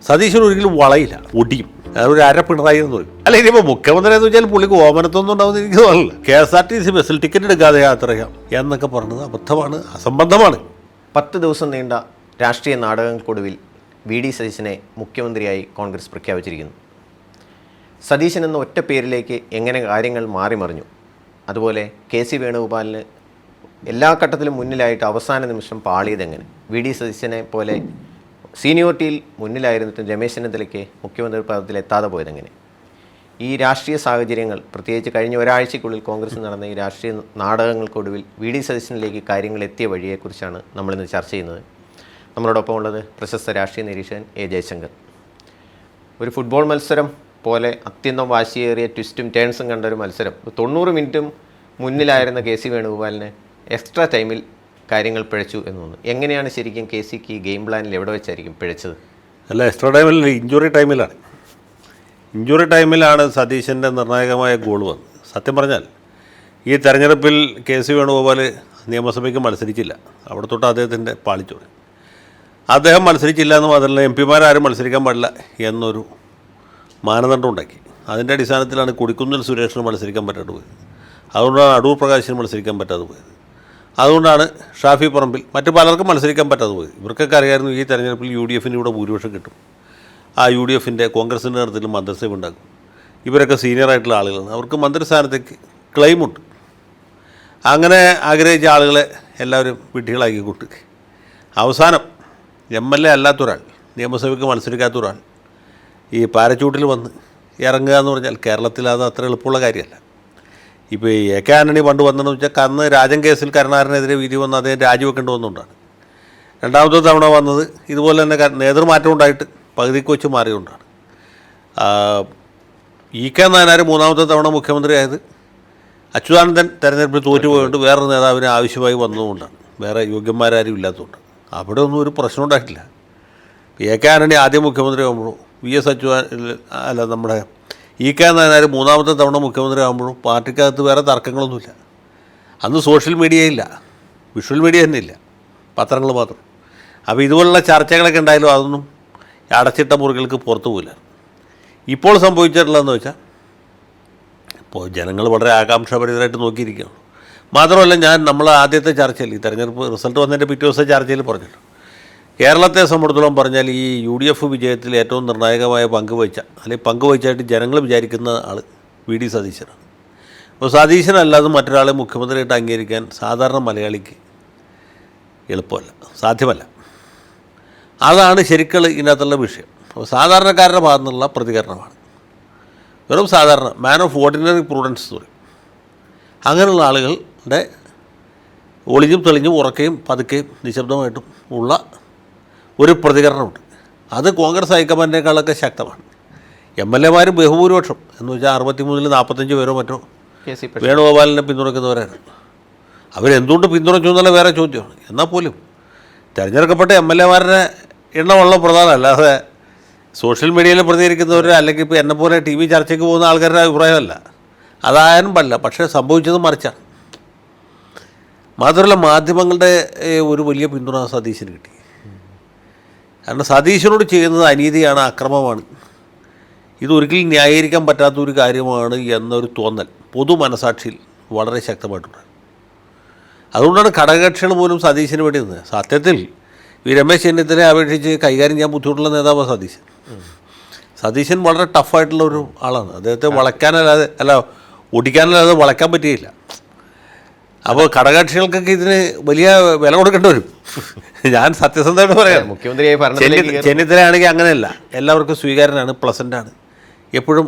സതീശൻ ഒരിക്കലും വളയില്ല, ഒടിയും. ഒരു അര പിണറായി എന്ന് പറയും. അല്ല, ഇനിയിപ്പോൾ മുഖ്യമന്ത്രി എന്ന് വെച്ചാൽ പുള്ളിക്ക് ഓമനത്തൊന്നും ഉണ്ടാവുന്ന എനിക്ക് തോന്നില്ല. KSRTC ബസ്സിൽ ടിക്കറ്റ് എടുക്കാതെ യാത്ര ചെയ്യാം എന്നൊക്കെ പറഞ്ഞത് അബദ്ധമാണ്, അസംബന്ധമാണ്. 10 ദിവസം നീണ്ട രാഷ്ട്രീയ നാടകങ്ങൾക്കൊടുവിൽ VD സതീശനെ മുഖ്യമന്ത്രിയായി കോൺഗ്രസ് പ്രഖ്യാപിച്ചിരിക്കുന്നു. സതീശൻ എന്ന ഒറ്റ പേരിലേക്ക് എങ്ങനെ കാര്യങ്ങൾ മാറിമറിഞ്ഞു, അതുപോലെ KC വേണുഗോപാലിന് എല്ലാ ഘട്ടത്തിലും മുന്നിലായിട്ട് അവസാന നിമിഷം പാളിയതെങ്ങനെ, VD സതീശനെ പോലെ സീനിയോറിറ്റിയിൽ മുന്നിലായിരുന്നിട്ടും രമേശ് ചെന്നിത്തലയ്ക്ക് മുഖ്യമന്ത്രി പദത്തിൽ എത്താതെ പോയതെങ്ങനെ, ഈ രാഷ്ട്രീയ സാഹചര്യങ്ങൾ, പ്രത്യേകിച്ച് കഴിഞ്ഞ ഒരാഴ്ചയ്ക്കുള്ളിൽ കോൺഗ്രസിൽ നടന്ന ഈ രാഷ്ട്രീയ നാടകങ്ങൾക്കൊടുവിൽ VD സതീശനിലേക്ക് കാര്യങ്ങൾ എത്തിയ വഴിയെക്കുറിച്ചാണ് നമ്മളിന്ന് ചർച്ച ചെയ്യുന്നത്. നമ്മളോടൊപ്പം ഉള്ളത് പ്രശസ്ത രാഷ്ട്രീയ നിരീക്ഷകൻ A. ജയശങ്കർ. ഒരു ഫുട്ബോൾ മത്സരം പോലെ അത്യന്തം വാശിയേറിയ ട്വിസ്റ്റും ടേൺസും കണ്ട ഒരു മത്സരം, 90 മിനിറ്റും മുന്നിലായിരുന്ന KC വേണുഗോപാലിന് എക്സ്ട്രാ ടൈമിൽ കാര്യങ്ങൾ പിഴച്ചു എന്ന് തോന്നുന്നു. എങ്ങനെയാണ് ശരിക്കും KCക്ക് ഈ ഗെയിം പ്ലാനിൽ എവിടെ വെച്ചായിരിക്കും പിഴച്ചത്? അല്ല, എക്സ്ട്രാ ടൈമിൽ ഇഞ്ചുറി ടൈമിലാണ് സതീശൻ്റെ നിർണായകമായ ഗോൾ വന്നത്. സത്യം പറഞ്ഞാൽ ഈ തെരഞ്ഞെടുപ്പിൽ KC വേണുഗോപാൽ നിയമസഭയ്ക്ക് മത്സരിച്ചില്ല. അവിടെ തൊട്ട് അദ്ദേഹത്തിൻ്റെ പാളിച്ചോട്. അദ്ദേഹം മത്സരിച്ചില്ല എന്ന് മാത്രമല്ല, MP മാരും മത്സരിക്കാൻ പാടില്ല എന്നൊരു മാനദണ്ഡം ഉണ്ടാക്കി. അതിൻ്റെ അടിസ്ഥാനത്തിലാണ് കൊടിക്കുന്നിൽ സുരേഷിന് മത്സരിക്കാൻ പറ്റാതെ പോയത്. അതുകൊണ്ടാണ് അടൂർ പ്രകാശിന് മത്സരിക്കാൻ പറ്റാതെ പോയത്. അതുകൊണ്ടാണ് ഷാഫി പറമ്പിൽ മറ്റു പലർക്കും മത്സരിക്കാൻ പറ്റാതെ പോയത്. ഇവർക്കൊക്കെ അറിയായിരുന്നു ഈ തെരഞ്ഞെടുപ്പിൽ UDFന് ഇവിടെ ഭൂരിപക്ഷം കിട്ടും. ആ UDFൻ്റെ കോൺഗ്രസിൻ്റെ നേതൃത്വത്തിൽ മന്ത്രിസഭ ഉണ്ടാക്കും. ഇവരൊക്കെ സീനിയറായിട്ടുള്ള ആളുകളാണ്, അവർക്ക് മന്ത്രിസ്ഥാനത്തേക്ക് ക്ലെയിമുണ്ട്. അങ്ങനെ ആഗ്രഹിച്ച ആളുകളെ എല്ലാവരും വിഡ്ഢികളാക്കിക്കൊണ്ട് അവസാനം MLA അല്ലാത്ത ഒരാൾ, നിയമസഭയ്ക്ക് മത്സരിക്കാത്ത ഒരാൾ ഈ പാരച്ചൂട്ടിൽ വന്ന് ഇറങ്ങുക എന്ന് പറഞ്ഞാൽ കേരളത്തിൽ അത് അത്ര എളുപ്പമുള്ള കാര്യമല്ല. ഇപ്പോൾ ഈ AK ആൻ്റണി പണ്ട് വന്നതെന്ന് വെച്ചാൽ അന്ന് രാജൻ കേസിൽ കരുണാകരനെതിരെ വിധി വന്ന് അദ്ദേഹം രാജിവെക്കേണ്ടി വന്നുകൊണ്ടാണ്. രണ്ടാമത്തെ തവണ വന്നത് ഇതുപോലെ തന്നെ നേതൃമാറ്റം ഉണ്ടായിട്ട് പകുതിക്ക് വെച്ച് മാറിയതുകൊണ്ടാണ്. EK നായനാർ മൂന്നാമത്തെ തവണ മുഖ്യമന്ത്രിയായത് അച്യുതാനന്ദൻ തെരഞ്ഞെടുപ്പിൽ തോറ്റുപോയതുകൊണ്ട് വേറൊരു നേതാവിന് ആവശ്യമായി വന്നതുകൊണ്ടാണ്, വേറെ യോഗ്യന്മാരും ഇല്ലാത്തതുകൊണ്ട്. അവിടെ ഒന്നും ഒരു പ്രശ്നം ഉണ്ടായിട്ടില്ല. AK ആൻ്റണി ആദ്യം മുഖ്യമന്ത്രി ആകുമ്പോഴും നമ്മുടെ EK നായനാർ മൂന്നാമത്തെ തവണ മുഖ്യമന്ത്രി ആകുമ്പോഴും പാർട്ടിക്കകത്ത് വേറെ തർക്കങ്ങളൊന്നുമില്ല. അന്ന് സോഷ്യൽ മീഡിയ ഇല്ല, വിഷ്വൽ മീഡിയ തന്നെ ഇല്ല, പത്രങ്ങൾ മാത്രം. അപ്പോൾ ഇതുപോലുള്ള ചർച്ചകളൊക്കെ ഉണ്ടായാലും അതൊന്നും അടച്ചിട്ട മുറികൾക്ക് പുറത്തു പോയില്ല. ഇപ്പോൾ സംഭവിച്ചിട്ടുള്ളതെന്ന് വെച്ചാൽ ഇപ്പോൾ ജനങ്ങൾ വളരെ ആകാംക്ഷാഭരിതരായിട്ട് നോക്കിയിരിക്കുകയാണ്. മാത്രമല്ല, നമ്മൾ ആദ്യത്തെ ചർച്ചയിൽ ഈ തെരഞ്ഞെടുപ്പ് റിസൾട്ട് വന്നതിൻ്റെ പിറ്റേ ദിവസത്തെ ചർച്ചയിൽ പറഞ്ഞിട്ടുണ്ട്, കേരളത്തെ സംബന്ധിച്ചിടത്തോളം പറഞ്ഞാൽ ഈ UDF വിജയത്തിൽ ഏറ്റവും നിർണായകമായ പങ്കുവഹിച്ചായിട്ട് ജനങ്ങൾ വിചാരിക്കുന്ന ആൾ VD സതീശനാണ്. അപ്പോൾ സതീശനല്ലാതെ മറ്റൊരാളെ മുഖ്യമന്ത്രിയായിട്ട് അംഗീകരിക്കാൻ സാധാരണ മലയാളിക്ക് എളുപ്പമല്ല, സാധ്യമല്ല. അതാണ് ശരിക്കും ഇതിനകത്തുള്ള വിഷയം. അപ്പോൾ സാധാരണക്കാരുടെ ഭാഗത്തു നിന്നുള്ള പ്രതികരണമാണ്, വെറും സാധാരണ മാൻ ഓഫ് ഓർഡിനറി പ്രൂഡൻസ് എന്ന് പറയും. അങ്ങനെയുള്ള ആളുകളുടെ ഒളിഞ്ഞും തെളിഞ്ഞും ഉറക്കയും പതുക്കെയും നിശബ്ദമായിട്ടും ഉള്ള ഒരു പ്രതികരണമുണ്ട്. അത് കോൺഗ്രസ് ഹൈക്കമാൻഡിനേക്കാളൊക്കെ ശക്തമാണ്. MLA മാരും ബഹുഭൂരിപക്ഷം എന്ന് വെച്ചാൽ 63-ൽ 45 പേരോ മറ്റോ വേണുഗോപാലിനെ പിന്തുണയ്ക്കുന്നവരാണ്. അവരെന്തുകൊണ്ട് പിന്തുണച്ചു എന്നുള്ള വേറെ ചോദ്യമാണ്. എന്നാൽ പോലും തിരഞ്ഞെടുക്കപ്പെട്ട MLA മാരുടെ എണ്ണമുള്ള പ്രധാനം, അല്ലാതെ സോഷ്യൽ മീഡിയയിൽ പ്രതികരിക്കുന്നവർ അല്ലെങ്കിൽ ഇപ്പോൾ എന്നെപ്പോലെ TV ചർച്ചയ്ക്ക് പോകുന്ന ആൾക്കാരുടെ അഭിപ്രായമല്ല. അതായാലും പറ്റില്ല. പക്ഷേ സംഭവിച്ചത് മറിച്ചാണ്. മാത്രമല്ല, മാധ്യമങ്ങളുടെ ഒരു വലിയ പിന്തുണ സതീശന് കിട്ടി. കാരണം സതീശനോട് ചെയ്യുന്നത് അനീതിയാണ്, അക്രമമാണ്, ഇതൊരിക്കലും ന്യായീകരിക്കാൻ പറ്റാത്തൊരു കാര്യമാണ് എന്നൊരു തോന്നൽ പൊതു മനസാക്ഷിയിൽ വളരെ ശക്തമായിട്ടുണ്ട്. അതുകൊണ്ടാണ് ഘടകകക്ഷികൾ പോലും സതീശന് വേണ്ടി നിന്നത്. സത്യത്തിൽ ഈ രമേശ് ചെന്നിത്തലയെ അപേക്ഷിച്ച് കൈകാര്യം ചെയ്യാൻ ബുദ്ധിമുട്ടുള്ള നേതാവാണ് സതീശൻ. സതീശൻ വളരെ ടഫായിട്ടുള്ള ഒരു ആളാണ്. അദ്ദേഹത്തെ ഒടിക്കാനല്ലാതെ വളയ്ക്കാൻ പറ്റുകയില്ല. അപ്പോൾ ഘടകകക്ഷികൾക്കൊക്കെ ഇതിന് വലിയ വില കൊടുക്കേണ്ടി വരും. ഞാൻ സത്യസന്ധമായിട്ട് പറയാം. മുഖ്യമന്ത്രിയായി ചെന്നിത്തലയാണെങ്കിൽ അങ്ങനെയല്ല, എല്ലാവർക്കും സ്വീകാര്യനാണ്, പ്ലസൻ്റാണ്, എപ്പോഴും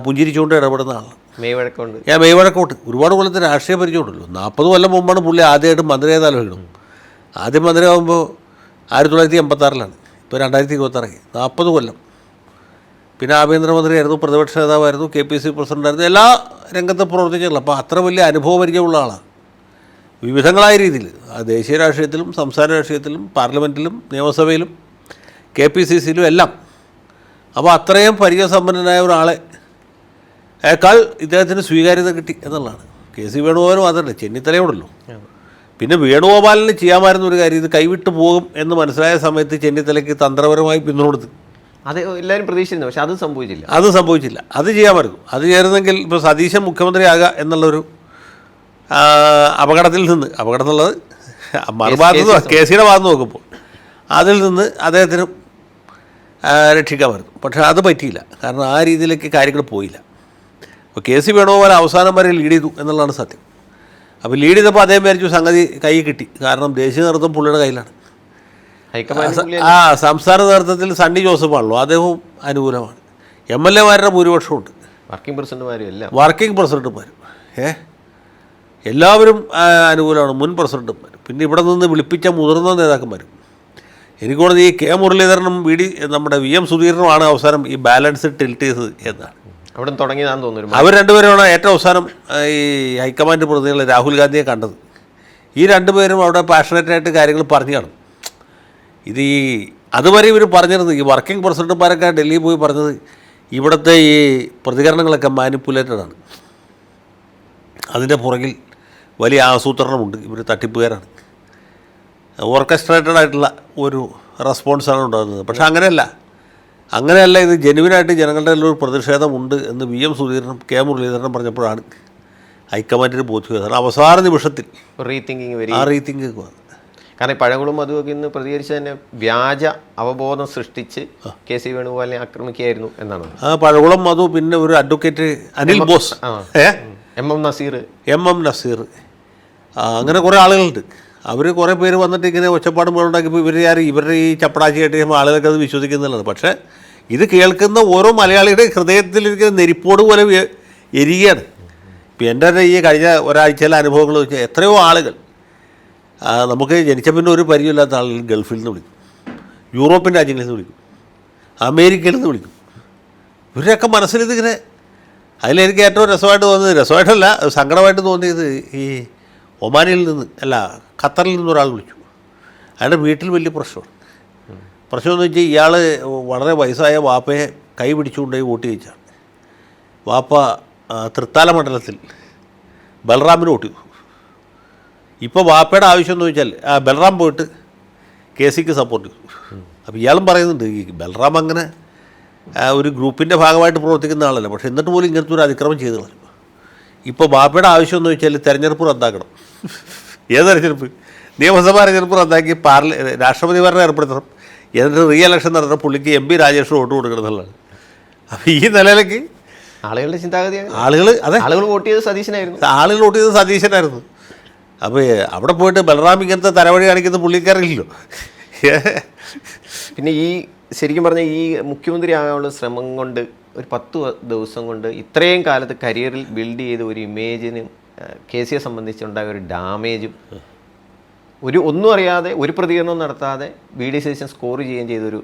പുഞ്ചിരിച്ചുകൊണ്ട് ഇടപെടുന്ന ആളാണ്. മെയ് വഴക്കമുണ്ട്. ഒരുപാട് കൊല്ലത്തെ രാഷ്ട്രീയ പരിചയമുണ്ടല്ലോ. 40 കൊല്ലം മുമ്പാണ് പുള്ളി ആദ്യമായിട്ട് മന്ത്രിയായി ആലോചിക്കണം. ആദ്യം മന്ത്രിയാകുമ്പോൾ 1986-ലാണ്, ഇപ്പോൾ 2026 40 കൊല്ലം. പിന്നെ ആഭ്യന്തരമന്ത്രിയായിരുന്നു, പ്രതിപക്ഷ നേതാവായിരുന്നു, KPC പ്രസിഡൻ്റായിരുന്നു, എല്ലാ രംഗത്തും പ്രവർത്തിച്ചിട്ടുള്ള. അപ്പോൾ അത്ര വലിയ അനുഭവപരിചയമുള്ള ആളാണ്. വിവിധങ്ങളായ രീതിയിൽ ദേശീയ രാഷ്ട്രീയത്തിലും സംസ്ഥാന രാഷ്ട്രീയത്തിലും പാർലമെൻറ്റിലും നിയമസഭയിലും KPCCയിലും എല്ലാം. അപ്പോൾ അത്രയും പരിചയസമ്പന്നനായ ഒരാളെ ഇദ്ദേഹത്തിന് സ്വീകാര്യത കിട്ടി എന്നുള്ളതാണ്. KC വേണുഗോപാലും അതല്ല, ചെന്നിത്തലയോടല്ലോ. പിന്നെ വേണുഗോപാലിന് ചെയ്യാമായിരുന്ന ഒരു കാര്യം, ഇത് കൈവിട്ട് പോകും എന്ന് മനസ്സിലായ സമയത്ത് ചെന്നിത്തലയ്ക്ക് തന്ത്രപരമായി പിന്തുണ കൊടുത്തു. അത് എല്ലാവരും പ്രതീക്ഷിച്ചിരുന്നു, പക്ഷെ അത് സംഭവിച്ചില്ല. അത് ചെയ്യാമായിരുന്നു. അത് ചെയ്യായിരുന്നെങ്കിൽ ഇപ്പോൾ സതീശൻ മുഖ്യമന്ത്രിയാകുക എന്നുള്ളൊരു അപകടത്തിൽ എന്നുള്ളത് മറുഭാഗത്ത് KCയുടെ ഭാഗത്ത് നോക്കുമ്പോൾ അതിൽ നിന്ന് അദ്ദേഹത്തിന് രക്ഷിക്കാമായിരുന്നു. പക്ഷേ അത് പറ്റിയില്ല. കാരണം ആ രീതിയിലേക്ക് കാര്യങ്ങൾ പോയില്ല. അപ്പോൾ KC വേണുഗോപാൽ അവസാനം വരെ ലീഡ് ചെയ്തു എന്നുള്ളതാണ് സത്യം. അപ്പോൾ ലീഡ് ചെയ്തപ്പോൾ അദ്ദേഹം വിചാരിച്ചു സംഗതി കൈ കിട്ടി. കാരണം ദേശീയ നേതൃത്വം പുള്ളിയുടെ കയ്യിലാണ്. സംസ്ഥാന നേതൃത്വത്തിൽ സണ്ണി ജോസഫാണല്ലോ, അദ്ദേഹവും അനുകൂലമാണ്. MLA-മാരുടെ ഭൂരിപക്ഷമുണ്ട്, വർക്കിംഗ് പ്രസിഡന്റുമാരും എല്ലാവരും അനുകൂലമാണ്, മുൻ പ്രസിഡന്റുമാർ. പിന്നെ ഇവിടെ നിന്ന് വിളിപ്പിച്ച മുതിർന്ന നേതാക്കന്മാരും. എനിക്ക് തോന്നുന്നത് ഈ K മുരളീധരനും നമ്മുടെ VM സുധീരനുമാണ് അവസാനം ഈ ബാലൻസ് ടിൽറ്റ് ചെയ്തത് എന്നാണ്. അവിടെ തുടങ്ങിയതാണെന്ന് തോന്നുന്നു. അവർ രണ്ടുപേരുമാണ് ഏറ്റവും അവസാനം ഈ ഹൈക്കമാൻഡ് പ്രതിനിധികൾ രാഹുൽ ഗാന്ധിയെ കണ്ടത്. ഈ രണ്ടുപേരും അവിടെ പാഷനേറ്റായിട്ട് കാര്യങ്ങൾ പറഞ്ഞു കാണും. ഇത് അതുവരെ ഇവർ പറഞ്ഞിരുന്നത്, ഈ വർക്കിംഗ് പ്രസിഡന്റുമാരൊക്കെ ഡൽഹിയിൽ പോയി പറഞ്ഞത് ഇവിടുത്തെ ഈ പ്രതികരണങ്ങളൊക്കെ മാനിപ്പുലേറ്റഡാണ്, അതിൻ്റെ പുറകിൽ വലിയ ആസൂത്രണമുണ്ട്, ഇവർ തട്ടിപ്പുകാരാണ്, ഓർക്കസ്ട്രേറ്റഡ് ആയിട്ടുള്ള ഒരു റെസ്പോൺസാണ് ഉണ്ടാകുന്നത്. പക്ഷേ അങ്ങനെയല്ല ഇത് ജെനുവിനായിട്ട് ജനങ്ങളുടെ ഒരു പ്രതിഷേധമുണ്ട് എന്ന് VM സുധീരനും K മുരളീധരനും പറഞ്ഞപ്പോഴാണ് ഹൈക്കമാൻഡിന് ബോധ്യപ്പെടുന്നത്. അവസാന നിമിഷത്തിൽ റീതിങ്കിങ് വന്നു. കാരണം പഴകുളം മധുവൊക്കെ ഇന്ന് പ്രതികരിച്ച് തന്നെ വ്യാജ അവബോധം സൃഷ്ടിച്ച് KC വേണുഗോപാലിനെ ആക്രമിക്കുകയായിരുന്നു എന്നാണ്. പഴകുളം മധു, പിന്നെ ഒരു അഡ്വക്കേറ്റ് അനിൽ ബോസ്, MM നസീർ, അങ്ങനെ കുറേ ആളുകളുണ്ട്. അവർ കുറേ പേര് വന്നിട്ട് ഇങ്ങനെ ഒച്ചപ്പാടും ഉണ്ടാക്കിയപ്പോൾ ഇവരുടെ ഈ ചപ്പടാച്ചി കേട്ട് ആളുകൾക്ക് അത് വിശ്വസിക്കുന്നുള്ളത്. പക്ഷേ ഇത് കേൾക്കുന്ന ഓരോ മലയാളിയുടെ ഹൃദയത്തിലിരിക്കുന്ന നെരിപ്പോട് പോലെ എരിയാണ്. ഇപ്പം എൻ്റെ ഈ കഴിഞ്ഞ ഒരാഴ്ചയിലെ അനുഭവങ്ങൾ വെച്ചാൽ എത്രയോ ആളുകൾ നമുക്ക് ജനിച്ച പിന്നെ ഒരു പരിചയമില്ലാത്ത ആളുകൾ ഗൾഫിൽ നിന്ന് വിളിക്കും, യൂറോപ്യൻ രാജ്യങ്ങളിൽ നിന്ന് വിളിക്കും, അമേരിക്കയിൽ നിന്ന് വിളിക്കും. ഇവരുടെയൊക്കെ മനസ്സിലിതിങ്ങനെ. അതിലെനിക്ക് ഏറ്റവും രസമായിട്ടല്ല സങ്കടമായിട്ട് തോന്നിയത് ഈ ഒമാനിൽ നിന്ന് ഖത്തറിൽ നിന്ന് ഒരാൾ വിളിച്ചു. അയാളുടെ വീട്ടിൽ വലിയ പ്രശ്നമെന്ന് വെച്ചാൽ ഇയാൾ വളരെ വയസ്സായ വാപ്പയെ കൈ പിടിച്ചുകൊണ്ടുപോയി വോട്ട് ചെയ്യിച്ചാണ്. വാപ്പ തൃത്താല മണ്ഡലത്തിൽ ബൽറാമിന് വോട്ട് ചെയ്തു. ഇപ്പോൾ വാപ്പയുടെ ആവശ്യം എന്ന് വെച്ചാൽ ബൽറാം പോയിട്ട് KCക്ക് സപ്പോർട്ട് ചെയ്തു. അപ്പോൾ ഇയാളും പറയുന്നുണ്ട് ഈ ബൽറാം അങ്ങനെ ഒരു ഗ്രൂപ്പിൻ്റെ ഭാഗമായിട്ട് പ്രവർത്തിക്കുന്ന ആളല്ല, പക്ഷേ എന്നിട്ട് പോലും ഇങ്ങനത്തെ ഒരു അതിക്രമം ചെയ്തു കളഞ്ഞു. ഇപ്പോൾ ബാപ്പയുടെ ആവശ്യം എന്ന് വെച്ചാൽ തെരഞ്ഞെടുപ്പ് റദ്ദാക്കണം. ഏത് തെരഞ്ഞെടുപ്പ്? നിയമസഭാ തെരഞ്ഞെടുപ്പ് റദ്ദാക്കി രാഷ്ട്രപതി ഭരണം ഏർപ്പെടുത്തണം, എന്നിട്ട് റീ ഇലക്ഷൻ നടത്തണം, പുള്ളിക്ക് MP രാജേഷ് വോട്ട് കൊടുക്കണം എന്നുള്ളതാണ്. അപ്പോൾ ഈ നിലയിലേക്ക് ആളുകളുടെ ചിന്താഗതിയാണ്. ആളുകൾ വോട്ട് ചെയ്തത് സതീശനായിരുന്നു. അപ്പോൾ അവിടെ പോയിട്ട് ബലറാം ഇങ്ങനത്തെ തലവഴി കാണിക്കുന്ന പുള്ളിക്കാരില്ലല്ലോ. പിന്നെ ഈ ശരിക്കും പറഞ്ഞാൽ ഈ മുഖ്യമന്ത്രി ആകാനുള്ള ശ്രമം കൊണ്ട് ഒരു 10 ദിവസം കൊണ്ട് ഇത്രയും കാലത്ത് കരിയറിൽ ബിൽഡ് ചെയ്ത ഒരു ഇമേജിനും KCയെ സംബന്ധിച്ചുണ്ടായ ഒരു ഡാമേജും ഒന്നും അറിയാതെ ഒരു പ്രതികരണവും നടത്താതെ VD സതീശൻ സ്കോർ ചെയ്യുകയും ചെയ്തൊരു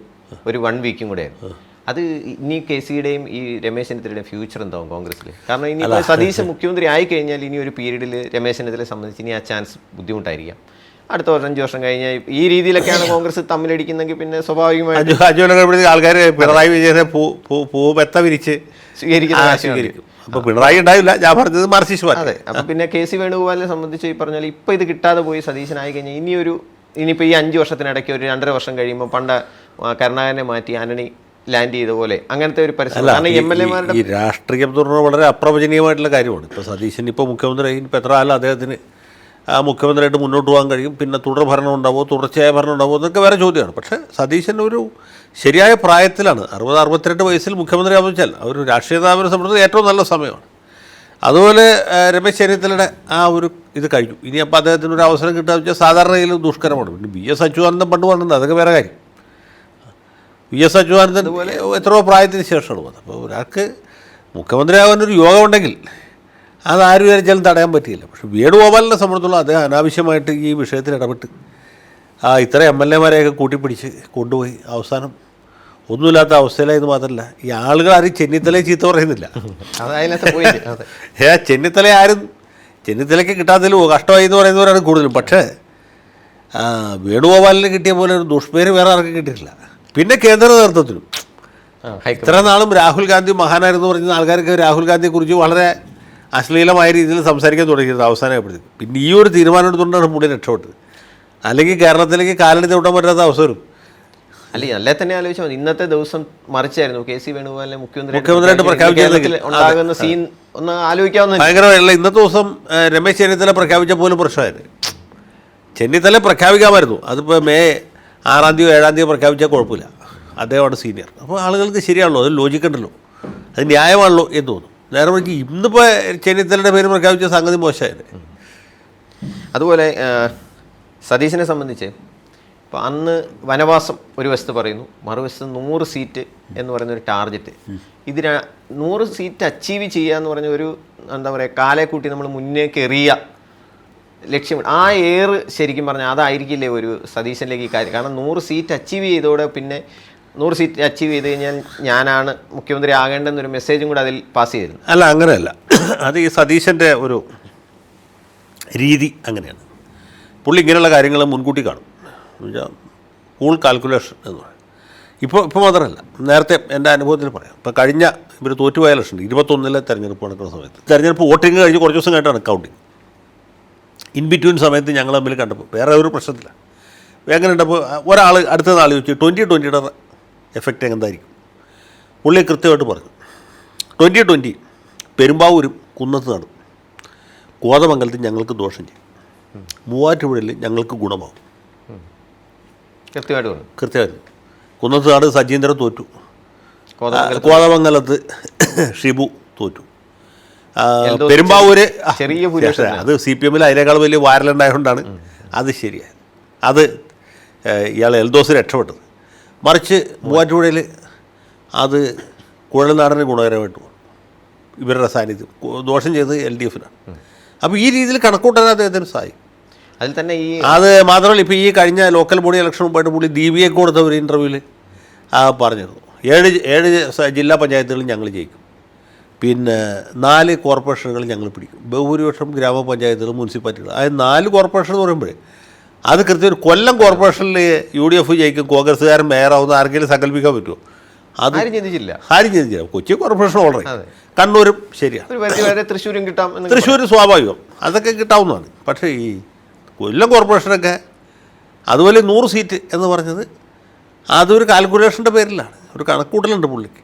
1 വീക്കും കൂടെയായിരുന്നു. അത് ഇനി KCയുടെയും ഈ രമേശ് ചെന്നിത്തലയുടെയും ഫ്യൂച്ചർ എന്താവും കോൺഗ്രസ്സിൽ? കാരണം ഇനി സതീശൻ മുഖ്യമന്ത്രി ആയിക്കഴിഞ്ഞാൽ ഇനി ഒരു പീരീഡിൽ രമേശ് ചെന്നിത്തലയെ സംബന്ധിച്ച് ഇനി ആ ചാൻസ് ബുദ്ധിമുട്ടായിരിക്കാം. അടുത്ത 5 വർഷം കഴിഞ്ഞാൽ ഈ രീതിയിലൊക്കെയാണ് കോൺഗ്രസ് തമ്മിലടിക്കുന്നെങ്കിൽ പിന്നെ സ്വാഭാവികമായിട്ട് ആൾക്കാർ പിണറായി വിജയനെ പൂമെത്ത വിരിച്ച് സ്വീകരിക്കും. അപ്പോൾ പിണറായി ഉണ്ടായില്ല, ഞാൻ പറഞ്ഞത് മാർക്സിസ്റ്റ് പാർട്ടി. അതെ. അപ്പോൾ പിന്നെ KC വേണുഗോപാലിനെ സംബന്ധിച്ച് ഈ പറഞ്ഞാൽ ഇപ്പോൾ ഇത് കിട്ടാതെ പോയി സതീശനായി കഴിഞ്ഞാൽ ഇനിയിപ്പോൾ ഈ 5 വർഷത്തിനിടയ്ക്ക് ഒരു 2.5 വർഷം കഴിയുമ്പോൾ പണ്ട് കരുണാകരനെ മാറ്റി ആന്റണി ലാൻഡ് ചെയ്ത പോലെ അങ്ങനത്തെ ഒരു പരിസ്ഥിതി. കാരണം MLA-മാരുടെ ഈ രാഷ്ട്രീയം തുറന്ന വളരെ അപ്രവചനീയമായിട്ടുള്ള കാര്യമാണ്. ഇപ്പോൾ സതീശൻ ഇപ്പോൾ മുഖ്യമന്ത്രി, ഇപ്പോൾ എത്ര കാലം അദ്ദേഹത്തിന് മുഖ്യമന്ത്രിയായിട്ട് മുന്നോട്ട് പോകാൻ കഴിയും, പിന്നെ തുടർ ഭരണം ഉണ്ടാവുമോ, തുടർച്ചയായ ഭരണം ഉണ്ടാവുമോ എന്നൊക്കെ വേറെ ചോദ്യമാണ്. പക്ഷേ സതീശൻ ഒരു ശരിയായ പ്രായത്തിലാണ്, 60-62 വയസ്സിൽ മുഖ്യമന്ത്രി ആവുമ്പോൾ ഒരു രാഷ്ട്രീയ നേതാവിനെ സംബന്ധിച്ച് ഏറ്റവും നല്ല സമയമാണ്. അതുപോലെ രമേശ് ചെന്നിത്തലയുടെ ഇത് കഴിഞ്ഞു. ഇനി അപ്പോൾ അദ്ദേഹത്തിന് ഒരു അവസരം കിട്ടുക വെച്ചാൽ സാധാരണയിലും ദുഷ്കരമാണ്. പിന്നെ VS അച്യുതാനന്ദൻ പണ്ട് വന്നത് അതൊക്കെ വേറെ കാര്യം. VS അച്യുതാനന്ദൻ പോലെ എത്രയോ പ്രായത്തിന് ശേഷമാണ് വന്നത്. അപ്പോൾ ഒരാൾക്ക് മുഖ്യമന്ത്രിയാകാനൊരു യോഗം ഉണ്ടെങ്കിൽ അതാരും വിചാരിച്ചാലും തടയാൻ പറ്റിയില്ല. പക്ഷേ വേണുഗോപാലിനെ സംബന്ധിച്ചുള്ള അദ്ദേഹം അനാവശ്യമായിട്ട് ഈ വിഷയത്തിൽ ഇടപെട്ട് ഇത്ര MLA-മാരെയൊക്കെ കൂട്ടിപ്പിടിച്ച് കൊണ്ടുപോയി അവസാനം ഒന്നുമില്ലാത്ത അവസ്ഥയിലായത് മാത്രമല്ല, ഈ ആളുകൾ ആരും ചെന്നിത്തലയെ ചീത്ത പറയുന്നില്ല. ചെന്നിത്തലയ്ക്ക് കിട്ടാത്തതിൽ കഷ്ടമായി എന്ന് പറയുന്നവരാണ് കൂടുതലും. പക്ഷേ വേണുഗോപാലിന് കിട്ടിയ പോലെ ഒരു ദുഷ്പേര് വേറെ ആർക്കും കിട്ടിയിട്ടില്ല. പിന്നെ കേന്ദ്ര നേതൃത്വത്തിലും ഇത്ര നാളും രാഹുൽ ഗാന്ധി മഹാനായിരുന്നു പറയുന്ന ആൾക്കാർക്ക് രാഹുൽ ഗാന്ധിയെക്കുറിച്ച് വളരെ അശ്ലീലമായ രീതിയിൽ സംസാരിക്കാൻ തുടങ്ങിയത് അവസാനമായപ്പോഴത്തേക്ക്. പിന്നെ ഈ ഒരു തീരുമാനം എടുത്തുകൊണ്ടാണ് പുള്ളി രക്ഷപ്പെട്ടത്. അല്ലെങ്കിൽ കേരളത്തിലേക്ക് കാലെടുത്ത് വിടാൻ പറ്റാത്ത അവസരം. അല്ലേ തന്നെ ആലോചിച്ചാൽ മതി. ഇന്നത്തെ ദിവസം മറിച്ചായിരുന്നു കെ സി വേണുഗോപാലിനെ മുഖ്യമന്ത്രിയായിട്ട് പ്രഖ്യാപിച്ചത് ഉണ്ടാകുന്ന സീൻ ഒന്ന് ആലോചിക്കാവുന്ന. ഭയങ്കരമല്ല. ഇന്നത്തെ ദിവസം രമേശ് ചെന്നിത്തല പ്രഖ്യാപിച്ച പോലും പ്രശ്നമായിരുന്നു. ചെന്നിത്തല പ്രഖ്യാപിക്കാമായിരുന്നു. അതിപ്പോൾ മെയ് 6-ാം തീയതി 7-ാം തീയതി പ്രഖ്യാപിച്ചാൽ കുഴപ്പമില്ല. അദ്ദേഹമാണ് സീനിയർ. അപ്പോൾ ആളുകൾക്ക് ശരിയാണല്ലോ, അത് ലോജിക്കുണ്ടല്ലോ, അത് ന്യായമാണല്ലോ എന്ന് തോന്നും. നേരെ മറിച്ച് ഇന്നിപ്പോൾ ചെന്നിത്തലയുടെ പേര് പ്രഖ്യാപിച്ച സംഗതി മോശമായിരുന്നു. അതുപോലെ സതീശനെ സംബന്ധിച്ച് ഇപ്പോൾ അന്ന് വനവാസം ഒരു വശത്ത് പറയുന്നു, മറുവശത്ത് 100 സീറ്റ് എന്ന് പറയുന്ന ഒരു ടാർഗറ്റ്. 100 സീറ്റ് അച്ചീവ് ചെയ്യുക എന്ന് പറഞ്ഞ ഒരു എന്താ പറയുക, കാലെ കൂട്ടി നമ്മൾ മുന്നേക്ക് എറിയ ലക്ഷ്യം. ആ ശരിക്കും പറഞ്ഞാൽ അതായിരിക്കില്ലേ ഒരു സതീശനിലേക്ക് ഈ കാര്യം. കാരണം 100 സീറ്റ് അച്ചീവ് ചെയ്തോടെ പിന്നെ 100 സീറ്റ് അച്ചീവ് ചെയ്ത് കഴിഞ്ഞാൽ ഞാനാണ് മുഖ്യമന്ത്രി ആകേണ്ടെന്നൊരു മെസ്സേജും കൂടെ അതിൽ പാസ് ചെയ്തിരുന്നു. അല്ല, അങ്ങനെയല്ല. അത് ഈ സതീശൻ്റെ ഒരു രീതി അങ്ങനെയാണ്. പുള്ളി ഇങ്ങനെയുള്ള കാര്യങ്ങൾ മുൻകൂട്ടി കാണും. കൂൾ കാൽക്കുലേഷൻ എന്ന് പറയും. ഇപ്പോൾ മാത്രമല്ല, നേരത്തെ എൻ്റെ അനുഭവത്തിൽ പറയാം. ഇപ്പോൾ കഴിഞ്ഞ ഇവർ തോറ്റുപോയ ഇലക്ഷൻ 21 തെരഞ്ഞെടുപ്പ് നടക്കുന്ന സമയത്ത്, തെരഞ്ഞെടുപ്പ് വോട്ടിങ് കഴിഞ്ഞ് കുറച്ച് ദിവസം കഴിഞ്ഞിട്ടാണ് കൗണ്ടിങ്. ഇൻ ബിറ്റ്വീൻ സമയത്ത് ഞങ്ങൾ തമ്മിൽ കണ്ടപ്പോൾ വേറെ ഒരു പ്രശ്നത്തില്ല. എങ്ങനെ ഉണ്ടപ്പോൾ ഒരാൾ അടുത്ത നാൾ ചോദിച്ചു 2020 എഫക്റ്റ് എന്തായിരിക്കും. പുള്ളി കൃത്യമായിട്ട് പറഞ്ഞു 2020 പെരുമ്പാവൂരും കുന്നത്ത് നടും, കോതമംഗലത്ത് ഞങ്ങൾക്ക് ദോഷം ചെയ്യും, മൂവാറ്റുപുഴയിൽ ഞങ്ങൾക്ക് ഗുണമാവും. കൃത്യമായിരുന്നു. കുന്നത്ത് നാട് സജീന്ദ്രൻ തോറ്റു, കോതമംഗലത്ത് ഷിബു തോറ്റു, പെരുമ്പാവൂര് ചെറിയ അത് CPM അതിനേക്കാൾ വലിയ വാരലുണ്ടായതുകൊണ്ടാണ് അത് ശരിയായത്. അത് ഇയാൾ എൽദോസ് രക്ഷപ്പെട്ടത്. മറിച്ച് മൂവാറ്റുപുഴയിൽ അത് കുഴൽനാടന് ഗുണകരമായിട്ട് പോകും. ഇവരുടെ സാന്നിധ്യം ദോഷം ചെയ്തത് LDF-നാണ്. അപ്പോൾ ഈ രീതിയിൽ കണക്കൂട്ടാൻ അദ്ദേഹത്തിന് സാധിക്കും. അതിൽ തന്നെ അത് മാത്രമല്ല, ഇപ്പോൾ ഈ കഴിഞ്ഞ ലോക്കൽ ബോഡി ഇലക്ഷൻ മുമ്പായിട്ട് പുള്ളി ദീപിയെ കൊടുത്ത ഒരു ഇൻ്റർവ്യൂവിൽ പറഞ്ഞിരുന്നു 7 ജില്ലാ പഞ്ചായത്തുകളിൽ ഞങ്ങൾ ജയിക്കും, പിന്നെ 4 കോർപ്പറേഷനുകൾ ഞങ്ങൾ പിടിക്കും, ബഹുഭൂരിപക്ഷം ഗ്രാമപഞ്ചായത്തുകൾ, മുനിസിപ്പാലിറ്റികൾ. അതായത് 4 കോർപ്പറേഷൻ എന്ന് പറയുമ്പോഴേ അത് കൃത്യം ഒരു കൊല്ലം കോർപ്പറേഷനിൽ UDF ജയിക്കും, കോൺഗ്രസ്സുകാരൻ മേയറാവുന്ന ആർക്കെങ്കിലും സങ്കല്പിക്കാൻ പറ്റുമോ? അത് ആരും ചിന്തിച്ചില്ല. കൊച്ചി കോർപ്പറേഷൻ ഓൾറെഡി, കണ്ണൂരും ശരിയാണ്, തൃശ്ശൂർ സ്വാഭാവികം, അതൊക്കെ കിട്ടാവുന്നതാണ്. പക്ഷേ ഈ കൊല്ലം കോർപ്പറേഷനൊക്കെ അതുപോലെ 100 സീറ്റ് എന്ന് പറഞ്ഞത് അതൊരു കാൽക്കുലേഷൻ്റെ പേരിലാണ്, ഒരു കണക്കൂട്ടലുണ്ട് പുള്ളിക്ക്.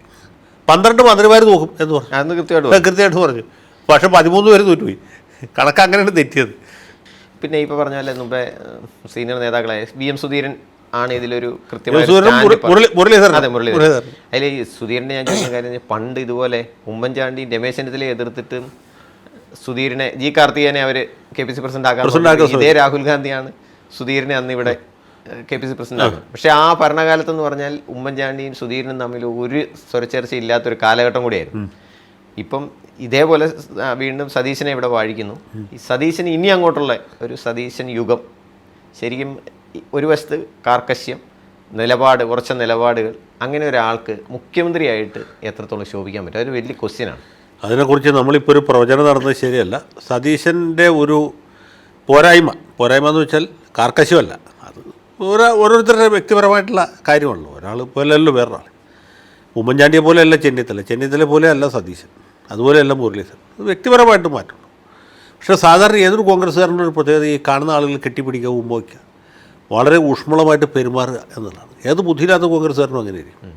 12 മന്ത്രിമാർ നോക്കും എന്ന് പറഞ്ഞു, കൃത്യമായിട്ട് പറഞ്ഞു. പക്ഷേ 13 പേര് തോറ്റുപോയി. കണക്ക് അങ്ങനെയാണ് തെറ്റിയത്. പിന്നെ ഇപ്പോൾ പറഞ്ഞ പോലെ മുമ്പേ സീനിയർ നേതാക്കളായ VM സുധീരൻ ആണ് ഇതിലൊരു കൃത്യമായ അതിൽ സുധീരൻ്റെ ഞാൻ ചോദിക്കുന്ന കാര്യം, പണ്ട് ഇതുപോലെ ഉമ്മൻചാണ്ടി രമേശ് ചെന്നിത്തലയെ എതിർത്തിട്ട് സുധീരനെ കാർത്തികേയനെ അവർ KPC പ്രസിഡന്റ് ആക്കാൻ, ഇതേ രാഹുൽ ഗാന്ധിയാണ് സുധീരനെ അന്ന് ഇവിടെ KPC പ്രസിഡന്റ് ആക്കുന്നത്. പക്ഷേ ആ ഭരണകാലത്തെന്ന് പറഞ്ഞാൽ ഉമ്മൻചാണ്ടിയും സുധീരനും തമ്മിൽ ഒരു സ്വരച്ചേർച്ച ഇല്ലാത്തൊരു കാലഘട്ടം കൂടിയായിരുന്നു. ഇപ്പം ഇതേപോലെ വീണ്ടും സതീശനെ ഇവിടെ വാഴിക്കുന്നു. ഈ സതീശന് ഇനി അങ്ങോട്ടുള്ള ഒരു സതീശൻ യുഗം ശരിക്കും ഒരു വശത്ത് കാർക്കശ്യം, ഉറച്ച നിലപാടുകൾ, അങ്ങനെ ഒരാൾക്ക് മുഖ്യമന്ത്രിയായിട്ട് എത്രത്തോളം ശോഭിക്കാൻ പറ്റും, അതൊരു വലിയ ക്വസ്റ്റ്യനാണ്. അതിനെക്കുറിച്ച് നമ്മളിപ്പോൾ ഒരു പ്രവചനം നടന്നത് ശരിയല്ല. സതീശൻ്റെ ഒരു പോരായ്മ എന്ന് വെച്ചാൽ കാർക്കശ്യമല്ല, അത് ഓരോരുത്തരുടെ വ്യക്തിപരമായിട്ടുള്ള കാര്യമാണല്ലോ. ഒരാൾ പോലെയല്ലോ വേറൊരാൾ. ഉമ്മൻചാണ്ടിയെ പോലെയല്ല ചെന്നിത്തല പോലെയല്ല സതീശൻ, അതുപോലെയല്ല മുരളീധരൻ. അത് വ്യക്തിപരമായിട്ട് മാറ്റുള്ളൂ. പക്ഷേ സാധാരണ ഏതൊരു കോൺഗ്രസ്സുകാരൻ്റെ ഒരു പ്രത്യേകത ഈ കാണുന്ന ആളുകൾ കെട്ടിപ്പിടിക്കുക, ഉമ്മയ്ക്കുക, വളരെ ഊഷ്മളമായിട്ട് പെരുമാറുക എന്നുള്ളതാണ്. ഏത് ബുദ്ധിയില്ലാത്ത കോൺഗ്രസ്സുകാരനും അങ്ങനെയായിരിക്കും.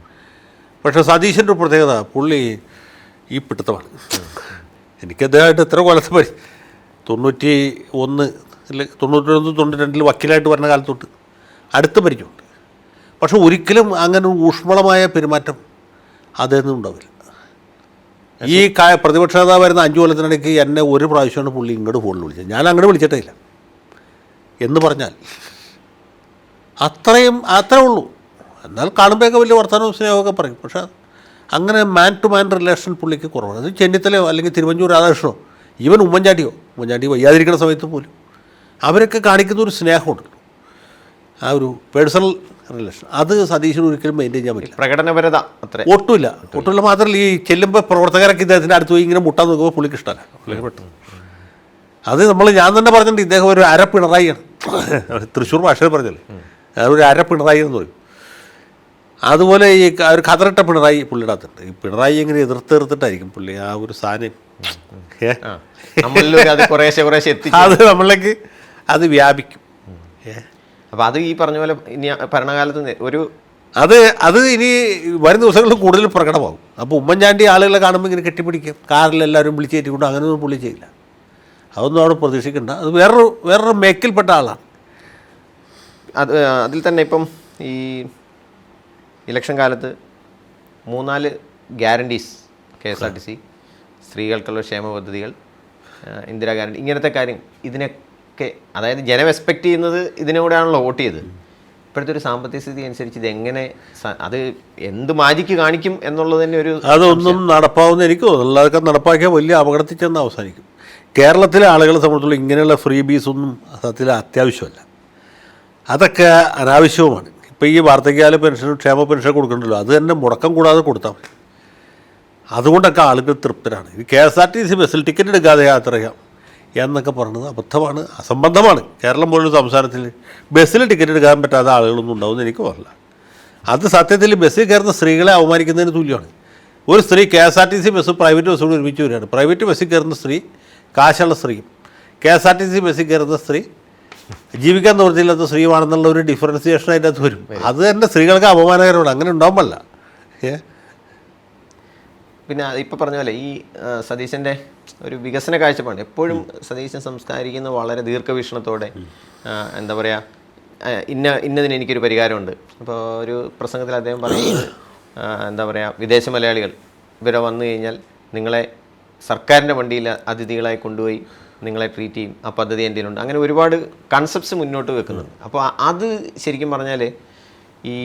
പക്ഷേ സതീശൻ്റെ ഒരു പ്രത്യേകത, പുള്ളി ഈ പിടുത്തമാണ്. എനിക്ക് അദ്ദേഹമായിട്ട് എത്ര കൊല്ലത്തെ 91, 92 വക്കീലായിട്ട് വരുന്ന കാലത്തൊട്ട് അടുത്ത പരിചയമുണ്ട്. പക്ഷെ ഒരിക്കലും അങ്ങനെ ഊഷ്മളമായ പെരുമാറ്റം അദ്ദേഹത്തിന് ഉണ്ടാവില്ല. ഈ പ്രതിപക്ഷ നേതാവ് വരുന്ന 5 കൊല്ലത്തിനിടയ്ക്ക് എന്നെ ഒരു പ്രാവശ്യമാണ് പുള്ളി ഇങ്ങോട്ട് ഫോണിൽ വിളിച്ചത്. ഞാൻ അങ്ങോട്ട് വിളിച്ചിട്ടേ ഇല്ല എന്ന് പറഞ്ഞാൽ അത്രേ ഉള്ളൂ. എന്നാൽ കാണുമ്പോഴൊക്കെ വലിയ വർത്തമാനവും സ്നേഹമൊക്കെ പറയും. പക്ഷേ അങ്ങനെ മാൻ ടു മാൻ റിലേഷൻ പുള്ളിക്ക് കുറവാണ്. അത് ചെന്നിത്തലയോ അല്ലെങ്കിൽ തിരുവഞ്ചൂർ രാധാകൃഷ്ണനോ ഈവൻ ഉമ്മൻചാണ്ടി വയ്യാതിരിക്കുന്ന സമയത്ത് പോലും അവരൊക്കെ കാണിക്കുന്ന ഒരു സ്നേഹമുണ്ടല്ലോ, ആ ഒരു പേഴ്സണൽ റിലേഷൻ, അത് സതീശന് ഒരിക്കലും മെയിൻറ്റെയിൻ ചെയ്യാൻ പറ്റില്ല. പ്രകടനപരത ഒട്ടുമില്ല. മാത്രമല്ല ഈ ചെല്ലുമ്പോൾ പ്രവർത്തകരൊക്കെ ഇദ്ദേഹത്തിൻ്റെ അടുത്ത് പോയി ഇങ്ങനെ മുട്ടാൻ നോക്കുമ്പോൾ പുള്ളിക്ക് ഇഷ്ടമല്ല. പുള്ളിക്ക് പെട്ടെന്ന് അത് ഞാൻ തന്നെ പറഞ്ഞിട്ടുണ്ട്, ഇദ്ദേഹം ഒരു അരപ്പിണറായിയാണ്. തൃശ്ശൂർ ഭാഷയിൽ പറഞ്ഞല്ലേ, ഒരു അരപ്പിണറായി എന്ന് പറയും. അതുപോലെ ഈ ഒരു കതറിട്ട പിണറായി പുള്ളിയുടെ അകത്തുണ്ട്. ഈ പിണറായി എങ്ങനെ എതിർത്തിട്ടായിരിക്കും പുള്ളി ആ ഒരു സാധനം അത് കുറേശ്ശെ എത്തിച്ചു, അത് നമ്മളിലേക്ക് അത് വ്യാപിക്കും. അപ്പോൾ അത് ഈ പറഞ്ഞ പോലെ ഇനി ഭരണകാലത്ത് ഒരു അത് ഇനി വരും ദിവസങ്ങളിൽ കൂടുതൽ പ്രകടമാകും. അപ്പോൾ ഉമ്മൻചാണ്ടി ആളുകളെ കാണുമ്പോൾ ഇങ്ങനെ കെട്ടിപ്പിടിക്കും, കാറിലെല്ലാവരും വിളിച്ച് കയറ്റിക്കൊണ്ട് അങ്ങനെയൊന്നും പുള്ളി ചെയ്യില്ല. അതൊന്നും അവിടെ പ്രതീക്ഷിക്കേണ്ട. അത് വേറൊരു മേക്കിൽപ്പെട്ട ആളാണ്. അതിൽ തന്നെ ഇപ്പം ഈ ഇലക്ഷൻ കാലത്ത് 3-4 ഗ്യാരണ്ടീസ് KSRTC, സ്ത്രീകൾക്കുള്ള ക്ഷേമ പദ്ധതികൾ, ഇന്ദിരാ ഗ്യാരണ്ടി, ഇങ്ങനത്തെ കാര്യം, ഇതിനൊക്കെ അതായത് ജനം എക്സ്പെക്റ്റ് ചെയ്യുന്നത് ഇതിനൂടെയാണല്ലോ വോട്ട് ചെയ്ത്. ഇപ്പോഴത്തെ ഒരു സാമ്പത്തിക സ്ഥിതി അനുസരിച്ച് ഇതെങ്ങനെ അത് എന്ത് മാജിക്ക് കാണിക്കും എന്നുള്ളത് തന്നെ ഒരു അതൊന്നും നടപ്പാവുന്ന എനിക്ക് തോന്നുന്നു. അതൊക്കെ നടപ്പാക്കിയാൽ വലിയ അപകടത്തിൽ ചെന്ന് അവസാനിക്കും. കേരളത്തിലെ ആളുകളെ സംബന്ധിച്ചുള്ള ഇങ്ങനെയുള്ള ഫ്രീ ബീസ് ഒന്നും സത്യത്തിൽ അത്യാവശ്യമല്ല, അതൊക്കെ അനാവശ്യവുമാണ്. ഇപ്പോൾ ഈ വാർദ്ധക്യകാല പെൻഷൻ, ക്ഷേമ പെൻഷൻ കൊടുക്കണ്ടല്ലോ, അത് തന്നെ മുടക്കം കൂടാതെ കൊടുത്താൽ മതി. അതുകൊണ്ടൊക്കെ ആളുകൾ തൃപ്തരാണ്. ഈ KSRTC ബസ്സിൽ ടിക്കറ്റ് എടുക്കാതെ യാത്ര ചെയ്യാം എന്നൊക്കെ പറഞ്ഞത് അബദ്ധമാണ്, അസംബന്ധമാണ്. കേരളം പോലുള്ള സംസ്ഥാനത്തിൽ ബസ്സിൽ ടിക്കറ്റ് എടുക്കാൻ പറ്റാത്ത ആളുകളൊന്നും ഉണ്ടാവുമെന്ന് എനിക്ക് പറയില്ല. അത് സത്യത്തിൽ ബസ്സിൽ കയറുന്ന സ്ത്രീകളെ അവമാനിക്കുന്നതിന് തുല്യമാണ്. ഒരു സ്ത്രീ KSRTC ബസ് പ്രൈവറ്റ് ബസ്സോട് ഒരുമിച്ച് വരികയാണ്. പ്രൈവറ്റ് ബസ്സിൽ കയറുന്ന സ്ത്രീ കാശുള്ള സ്ത്രീയും KSRTC ബസ്സിൽ കയറുന്ന സ്ത്രീ ജീവിക്കാൻ നിവൃത്തിയില്ലാത്ത സ്ത്രീയാണെന്നുള്ള ഒരു ഡിഫറൻസിയേഷൻ അതിൻ്റെ അകത്ത് വരും. അത് തന്നെ സ്ത്രീകൾക്ക് അപമാനകരമാണ്. അങ്ങനെ ഉണ്ടാവുമല്ല. പിന്നെ ഇപ്പോൾ പറഞ്ഞ പോലെ ഈ സതീശൻ്റെ ഒരു വികസന കാഴ്ചപ്പാട് എപ്പോഴും സതീശൻ സംസ്കാരിക്കുന്നത് വളരെ ദീർഘവീക്ഷണത്തോടെ, എന്താ പറയുക, ഇന്നതിന് എനിക്കൊരു പരിഹാരമുണ്ട്. അപ്പോൾ ഒരു പ്രസംഗത്തിൽ അദ്ദേഹം പറയുന്നത്, എന്താ പറയുക, വിദേശ മലയാളികൾ ഇവരെ വന്നു കഴിഞ്ഞാൽ നിങ്ങളെ സർക്കാരിൻ്റെ വണ്ടിയിൽ അതിഥികളായി കൊണ്ടുപോയി നിങ്ങളെ ട്രീറ്റ് ചെയ്യും, ആ പദ്ധതി എൻ്റെ ഉണ്ട്. അങ്ങനെ ഒരുപാട് കൺസെപ്റ്റ്സ് മുന്നോട്ട് വെക്കുന്നുണ്ട്. അപ്പോൾ അത് ശരിക്കും പറഞ്ഞാൽ ഈ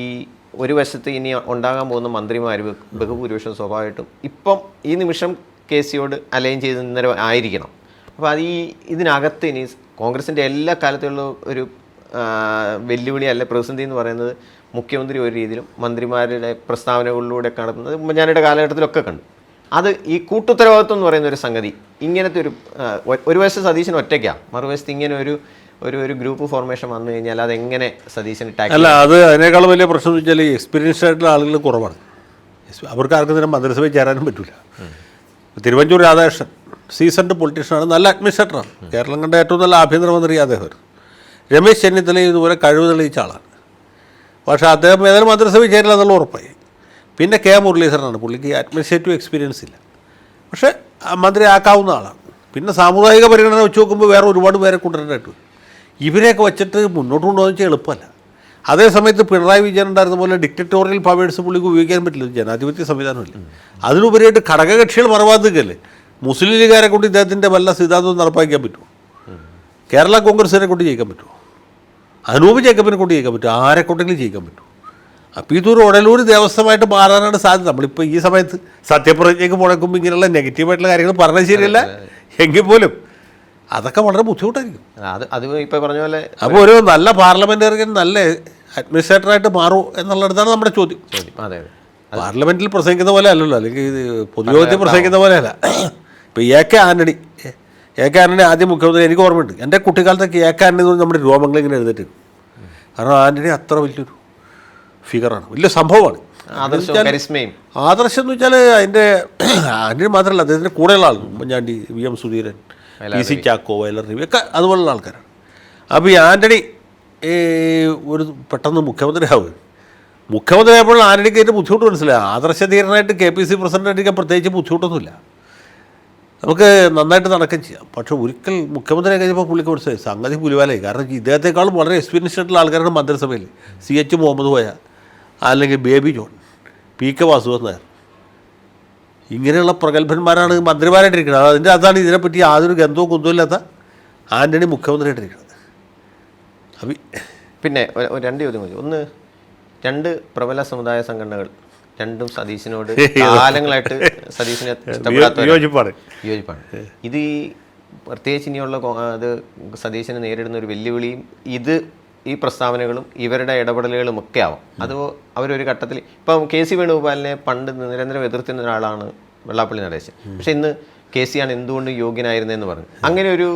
ഒരു വശത്ത് ഇനി ഉണ്ടാകാൻ പോകുന്ന മന്ത്രിമാർ ബഹുഭൂരിപക്ഷം സ്വാഭാവികമായിട്ടും ഇപ്പം ഈ നിമിഷം KCയോട് അലൈൻ ചെയ്ത് ഇന്നലെ ആയിരിക്കണം. അപ്പോൾ അത് ഇതിനകത്ത് ഇനി കോൺഗ്രസിൻ്റെ എല്ലാ കാലത്തുള്ള ഒരു വെല്ലുവിളി അല്ലെ പ്രതിസന്ധി എന്ന് പറയുന്നത് മുഖ്യമന്ത്രി ഒരു രീതിയിലും മന്ത്രിമാരുടെ പ്രസ്താവനകളിലൂടെ നടത്തുന്നത് ഉമ്മൻചാണ്ടിയുടെ കാലഘട്ടത്തിലൊക്കെ കണ്ടു. അത് ഈ കൂട്ടുത്തരവാദിത്വം എന്ന് പറയുന്ന ഒരു സംഗതി, ഇങ്ങനത്തെ ഒരു വശത്ത് സതീശൻ ഒറ്റയ്ക്കാണ്, മറുവശത്ത് ഇങ്ങനെ ഒരു ഗ്രൂപ്പ് ഫോർമേഷൻ വന്നു കഴിഞ്ഞാൽ അതെങ്ങനെ സതീശന് ടാക്സ് അല്ല, അത് അതിനേക്കാൾ വലിയ പ്രശ്നം എന്ന് വെച്ചാൽ എക്സ്പീരിയൻസ്ഡ് ആയിട്ടുള്ള ആളുകൾ കുറവാണ്. അവർക്ക് ആർക്കും തന്നെ മന്ത്രിസഭയിൽ ചേരാനും പറ്റില്ല. തിരുവഞ്ചൂർ രാധാകൃഷ്ണൻ സീസൺഡ് പൊളിറ്റീഷ്യനാണ്, നല്ല അഡ്മിനിസ്ട്രേറ്ററാണ്, കേരളം കണ്ട ഏറ്റവും നല്ല ആഭ്യന്തരമന്ത്രി അദ്ദേഹം. രമേശ് ചെന്നിത്തല ഇതുപോലെ കഴിവ് തെളിയിച്ച ആളാണ്. പക്ഷേ അദ്ദേഹം ഏതായാലും മന്ത്രിസഭയിൽ ചേരില്ല എന്നുള്ള ഉറപ്പായി. പിന്നെ മുരളീധരനാണ്, പുള്ളിക്ക് അഡ്മിനിസ്ട്രേറ്റീവ് എക്സ്പീരിയൻസ് ഇല്ല, പക്ഷേ മന്ത്രി ആക്കാവുന്ന ആളാണ്. പിന്നെ സാമുദായിക പരിഗണന വെച്ച് നോക്കുമ്പോൾ വേറെ ഒരുപാട് പേരെ കൊണ്ടുവരേണ്ടതായിട്ട് ഇവരെയൊക്കെ വെച്ചിട്ട് മുന്നോട്ട് കൊണ്ടുപോകാൻ വെച്ചാൽ എളുപ്പമല്ല. അതേസമയത്ത് പിണറായി വിജയൻ ഉണ്ടായിരുന്ന പോലെ ഡിക്റ്ററ്റോറിയൽ പവേഴ്സ് പുള്ളിക്ക് ഉപയോഗിക്കാൻ പറ്റില്ല, ജനാധിപത്യ സംവിധാനമില്ല. അതിനുപരിയായിട്ട് ഘടകകക്ഷികൾ മറവാദിക്കല്ലേ, മുസ്ലിം ലീഗുകാരെ കൊണ്ട് ഇദ്ദേഹത്തിൻ്റെ വല്ല സിദ്ധാന്തവും നടപ്പാക്കാൻ പറ്റുമോ? കേരള കോൺഗ്രസിനെ കൊണ്ട് ജയിക്കാൻ പറ്റുമോ? അനൂപ് ജേക്കബിനെ കൊണ്ട് ജയിക്കാൻ പറ്റുമോ? ആരെ കൊണ്ടെങ്കിലും ജയിക്കാൻ പറ്റുമോ? അപ്പോൾ ഇതൊരു ഉടലൂർ ദേവസ്വമായിട്ട് മാറാനാണ് സാധ്യത. നമ്മളിപ്പോൾ ഈ സമയത്ത് സത്യപ്രതിജ്ഞയ്ക്ക് മുടക്കുമ്പോൾ ഇങ്ങനെയുള്ള നെഗറ്റീവായിട്ടുള്ള കാര്യങ്ങൾ പറഞ്ഞാൽ ശരിയല്ല, എങ്കിൽ പോലും അതൊക്കെ വളരെ ബുദ്ധിമുട്ടായിരിക്കും. അത് ഇപ്പോൾ പറഞ്ഞ പോലെ അപ്പോൾ ഒരു നല്ല പാർലമെൻറ്റേറിയൻ നല്ല അഡ്മിനിസ്ട്രേറ്ററായിട്ട് മാറും എന്നുള്ളിടത്താണ് നമ്മുടെ ചോദ്യം. അതെ, പാർലമെൻറ്റിൽ പ്രസംഗിക്കുന്ന പോലെ അല്ലല്ലോ, അല്ലെങ്കിൽ ഇത് പൊതുയോഗത്തിൽ പ്രസംഗിക്കുന്ന പോലെയല്ല. ഇപ്പോൾ AK ആൻ്റണി ആദ്യം മുഖ്യമന്ത്രി, എനിക്ക് ഓർമ്മയുണ്ട്, എൻ്റെ കുട്ടിക്കാലത്തൊക്കെ AK ആൻ്റണി എന്ന് നമ്മുടെ രോമങ്ങളിങ്ങനെ എഴുതിയിട്ടുണ്ട്. കാരണം ആൻ്റണി അത്ര വലിയൊരു ഫിഗറാണ്, വലിയ സംഭവമാണ്. ആദർശം എന്ന് വെച്ചാൽ അതിൻ്റെ ആൻ്റണി മാത്രമല്ല, അദ്ദേഹത്തിൻ്റെ കൂടെയുള്ള ആൾ ഉമ്മൻചാണ്ടി, VM സുധീരൻ, PC ചാക്കോ, വയലർ രവി ഒക്കെ അതുപോലുള്ള ആൾക്കാരാണ്. അപ്പോൾ ഈ ആൻ്റണി ഒരു പെട്ടെന്ന് മുഖ്യമന്ത്രിയായപ്പോൾ ആൻ്റണിക്ക് അതിൻ്റെ ബുദ്ധിമുട്ട് മനസ്സിലായി. ആദർശധീരനായിട്ട് KPC പ്രസിഡൻ്റായിരിക്കാൻ പ്രത്യേകിച്ച് ബുദ്ധിമുട്ടൊന്നുമില്ല, നമുക്ക് നന്നായിട്ട് നടക്കുകയും ചെയ്യാം. പക്ഷേ ഒരിക്കൽ മുഖ്യമന്ത്രിയെ കഴിഞ്ഞപ്പോൾ പുള്ളിക്ക് മനസ്സിലായി സംഗതി പുലിവാലായി. കാരണം ഇദ്ദേഹത്തെക്കാളും വളരെ എക്സ്പീരിയൻസ്ഡ് ആയിട്ടുള്ള ആൾക്കാരാണ് മന്ത്രിസഭയിൽ. CH മുഹമ്മദ് കോയ, അല്ലെങ്കിൽ baby John, PK Vasudevan Nair, ഇങ്ങനെയുള്ള പ്രഗത്ഭന്മാരാണ് മന്ത്രിമാരായിട്ടിരിക്കുന്നത്. അതാണ് ഇതിനെപ്പറ്റി യാതൊരു ഗന്ധവും കുന്തവുമില്ലാത്ത ആൻ്റണി മുഖ്യമന്ത്രിയായിട്ടിരിക്കുന്നത്. പിന്നെ രണ്ട് ചോദ്യം മതി. ഒന്ന്, 2 പ്രബല സമുദായ സംഘടനകൾ രണ്ടും സതീശനോട് കാലങ്ങളായിട്ട് സതീശനെ യോജിപ്പാണ്. ഇത് പ്രത്യേകിച്ച് ഇനിയുള്ള അത് സതീശനെ നേരിടുന്ന ഒരു വെല്ലുവിളിയും ഈ പ്രസ്താവനകളും ഇവരുടെ ഇടപെടലുകളും ഒക്കെ ആവും. അത് അവരൊരു ഘട്ടത്തിൽ ഇപ്പം KC വേണുഗോപാലിനെ പണ്ട് നിരന്തരം എതിർത്തിരുന്ന ഒരാളാണ് വെള്ളാപ്പള്ളി നടേശൻ. പക്ഷെ ഇന്ന് KC ആണ് എന്തുകൊണ്ട് യോഗ്യനായിരുന്നതെന്ന് പറഞ്ഞു. അങ്ങനെ ഒരു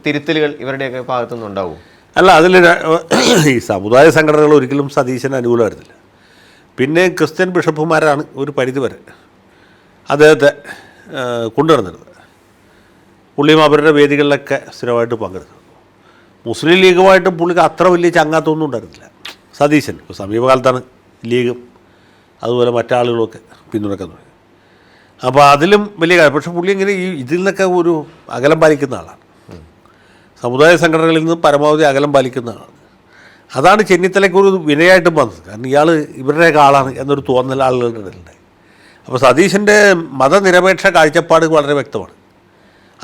തിരുത്തലുകൾ ഇവരുടെയൊക്കെ ഭാഗത്തുനിന്ന് ഉണ്ടാവും? അല്ല, അതിൽ ഈ സമുദായ സംഘടനകൾ ഒരിക്കലും സതീശന് അനുകൂലമായിരുന്നില്ല. പിന്നെ ക്രിസ്ത്യൻ ബിഷപ്പുമാരാണ് ഒരു പരിധി വരെ അദ്ദേഹത്തെ കൊണ്ടുവരുന്നത്. പുള്ളിയും അവരുടെ വേദികളിലൊക്കെ സ്ഥിരമായിട്ട് പങ്കെടുത്തു. മുസ്ലിം ലീഗുമായിട്ട് പുള്ളിക്ക് അത്ര വലിയ ചങ്ങാത്തൊന്നും ഉണ്ടായിരുന്നില്ല. സതീശൻ ഇപ്പോൾ സമീപകാലത്താണ് ലീഗും അതുപോലെ മറ്റാളുകളൊക്കെ പിന്തുണക്കാൻ തുടങ്ങി. അപ്പോൾ അതിലും വലിയ കാര്യം. പക്ഷേ പുള്ളി ഇങ്ങനെ ഇതിൽ നിന്നൊക്കെ ഒരു അകലം പാലിക്കുന്ന ആളാണ്. സമുദായ സംഘടനകളിൽ നിന്ന് പരമാവധി അകലം പാലിക്കുന്ന ആളാണ്. അതാണ് ചെന്നിത്തലയ്ക്ക് ഒരു വിനയായിട്ടും വന്നത്. കാരണം ഇയാൾ ഇവരുടെയൊക്കെ ആളാണ് എന്നൊരു തോന്നൽ ആളുകളുടെ ഇടയിലുണ്ടായി. അപ്പോൾ സതീശൻ്റെ മതനിരപേക്ഷ കാഴ്ചപ്പാട് വളരെ വ്യക്തമാണ്.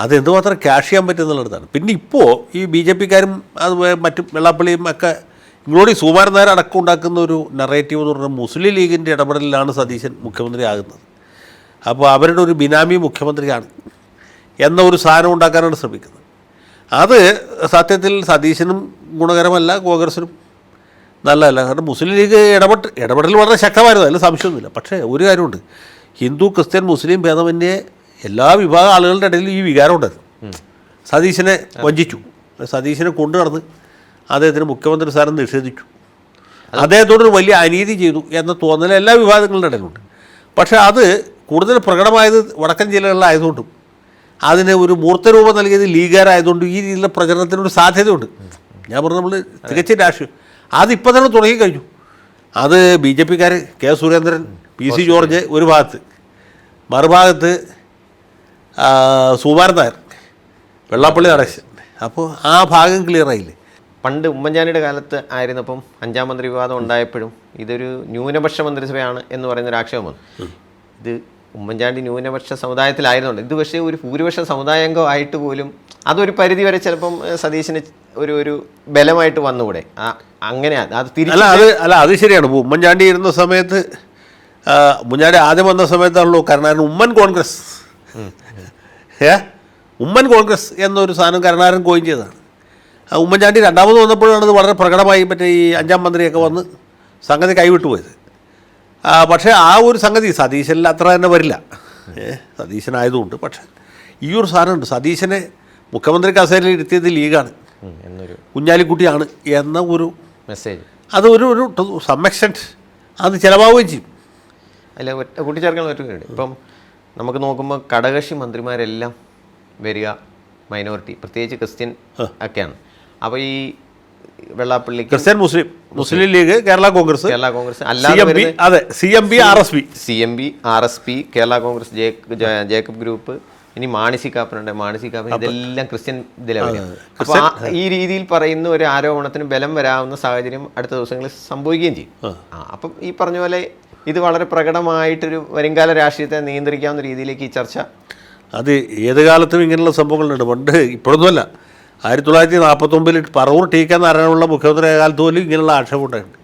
അത് എന്തുമാത്രം ക്യാഷ് ചെയ്യാൻ പറ്റുന്നുള്ളതാണ്. പിന്നെ ഇപ്പോൾ ഈ BJP-ക്കാരും അത് മറ്റും വെള്ളാപ്പള്ളിയും ഒക്കെ ഇങ്ങോട്ട് സുകുമാരൻ നായർ അടക്കം ഉണ്ടാക്കുന്ന ഒരു നറേറ്റീവ് എന്ന് പറഞ്ഞാൽ മുസ്ലിം ലീഗിൻ്റെ ഇടപെടലിലാണ് സതീശൻ മുഖ്യമന്ത്രി ആകുന്നത്. അപ്പോൾ അവരുടെ ഒരു ബിനാമി മുഖ്യമന്ത്രിയാണ് എന്ന ഒരു സാധനം ഉണ്ടാക്കാനാണ് ശ്രമിക്കുന്നത്. അത് സത്യത്തിൽ സതീശനും ഗുണകരമല്ല, കോൺഗ്രസിനും നല്ലതല്ല. കാരണം മുസ്ലിം ലീഗ് ഇടപെടൽ വളരെ ശക്തമായിരുന്നു, അതിൽ സംശയമൊന്നുമില്ല. പക്ഷേ ഒരു കാര്യമുണ്ട്, ഹിന്ദു ക്രിസ്ത്യൻ മുസ്ലിം ഭേദമന്യേ എല്ലാ വിഭാഗം ആളുകളുടെ ഇടയിൽ ഈ വികാരം ഉണ്ടായിരുന്നു. സതീശനെ വഞ്ചിച്ചു, സതീശനെ കൊണ്ടു നടന്ന് അദ്ദേഹത്തിന് മുഖ്യമന്ത്രി സ്ഥാനം നിഷേധിച്ചു, അദ്ദേഹത്തോടൊരു വലിയ അനീതി ചെയ്തു എന്ന തോന്നൽ എല്ലാ വിഭാഗങ്ങളുടെ ഇടയിലുണ്ട്. പക്ഷേ അത് കൂടുതൽ പ്രകടമായത് വടക്കൻ ജില്ലകളിലായതുകൊണ്ടും അതിന് ഒരു മൂർത്തരൂപം നൽകിയത് ലീഗുകാരായതുകൊണ്ടും ഈ രീതിയിലുള്ള പ്രചരണത്തിനൊരു സാധ്യതയുണ്ട്. ഞാൻ പറഞ്ഞു നമ്മൾ തികച്ച രാഷ്ട്രീയം അതിപ്പോൾ തന്നെ തുടങ്ങിക്കഴിഞ്ഞു. അത് BJP-ക്കാർ കെ സുരേന്ദ്രൻ, PC ജോർജ് ഒരു ഭാഗത്ത്, മറുഭാഗത്ത് സുകുമാരൻ നായർ, വെള്ളാപ്പള്ളി നടേശൻ. അപ്പോൾ ആ ഭാഗം ക്ലിയർ ആയില്ലേ. പണ്ട് ഉമ്മൻചാണ്ടിയുടെ കാലത്ത് ആയിരുന്നപ്പം 5-ാം മന്ത്രി വിവാദം ഉണ്ടായപ്പോഴും ഇതൊരു ന്യൂനപക്ഷ മന്ത്രിസഭയാണ് എന്ന് പറയുന്നൊരു ആക്ഷേപം വന്നു. ഇത് ഉമ്മൻചാണ്ടി ന്യൂനപക്ഷ സമുദായത്തിലായിരുന്നുണ്ട്. ഇത് പക്ഷേ ഒരു ഭൂരിപക്ഷ സമുദായാംഗം ആയിട്ട് പോലും അതൊരു പരിധി വരെ ചിലപ്പം സതീശന് ഒരു ബലമായിട്ട് വന്നുകൂടെ? അങ്ങനെയാണ് അത് അത് ശരിയാണ്. ഉമ്മൻചാണ്ടി ഇരുന്ന സമയത്ത്, ഉമ്മൻചാണ്ടി ആദ്യം വന്ന സമയത്താണല്ലോ കരുണാകരൻ ഉമ്മൻ കോൺഗ്രസ് ഉമ്മൻ കോൺഗ്രസ് എന്നൊരു സാധനം കരുണാകരൻ കോയിൻ ചെയ്തതാണ്. ഉമ്മൻചാണ്ടി രണ്ടാമത് വന്നപ്പോഴാണ് ഇത് വളരെ പ്രകടമായി മറ്റേ ഈ 5-ാം മന്ത്രിയൊക്കെ വന്ന് സംഗതി കൈവിട്ടു പോയത്. പക്ഷേ ആ ഒരു സംഗതി സതീശനിൽ അത്ര തന്നെ വരില്ല, സതീശനായതുകൊണ്ട്. പക്ഷേ ഈ ഒരു സാധനമുണ്ട്, സതീശനെ മുഖ്യമന്ത്രി കസേരയിൽ ഇരുത്തിയത് ലീഗാണ്, കുഞ്ഞാലിക്കുട്ടിയാണ് എന്ന ഒരു മെസ്സേജ്, അത് ഒരു സം എക്സ്റ്റെൻറ്റ് അത് ചിലവാവുകയും ചെയ്യും. അല്ല, കൂട്ടിച്ചേർക്കാൻ പറ്റുന്നുണ്ട്. ഇപ്പം നമുക്ക് നോക്കുമ്പോൾ ഘടകകക്ഷി മന്ത്രിമാരെല്ലാം വരിക മൈനോറിറ്റി, പ്രത്യേകിച്ച് ക്രിസ്ത്യൻ ഒക്കെയാണ്. അപ്പോൾ ഈ വെള്ളാപ്പള്ളി ക്രിസ്ത്യൻ മുസ്ലിം ലീഗ്, കേരള കോൺഗ്രസ് അല്ലാതെ അതെ CMB RSP, Kerala Congress, Jacob group, ഇനി മാണി കാപ്പനുണ്ട്, ഇതെല്ലാം ക്രിസ്ത്യൻ ഇതിലാണ്. അപ്പോൾ ഈ രീതിയിൽ പറയുന്ന ഒരു ആരോപണത്തിന് ബലം വരാവുന്ന സാഹചര്യം അടുത്ത ദിവസങ്ങളിൽ സംഭവിക്കുകയും ചെയ്യും. അപ്പം ഈ പറഞ്ഞ പോലെ ഇത് വളരെ പ്രകടമായിട്ടൊരു വരുംകാല രാഷ്ട്രീയത്തെ നിയന്ത്രിക്കാവുന്ന രീതിയിലേക്ക് ഈ ചർച്ച, അത് ഏത് കാലത്തും ഇങ്ങനെയുള്ള സംഭവങ്ങളുണ്ട്. പണ്ട് ഇപ്പോഴൊന്നുമല്ല, 1949 പറവൂർ TK നാരായണപിള്ള മുഖ്യമന്ത്രി കാലത്ത് പോലും ഇങ്ങനെയുള്ള ആക്ഷേപം ഉണ്ടായിട്ടുണ്ട്.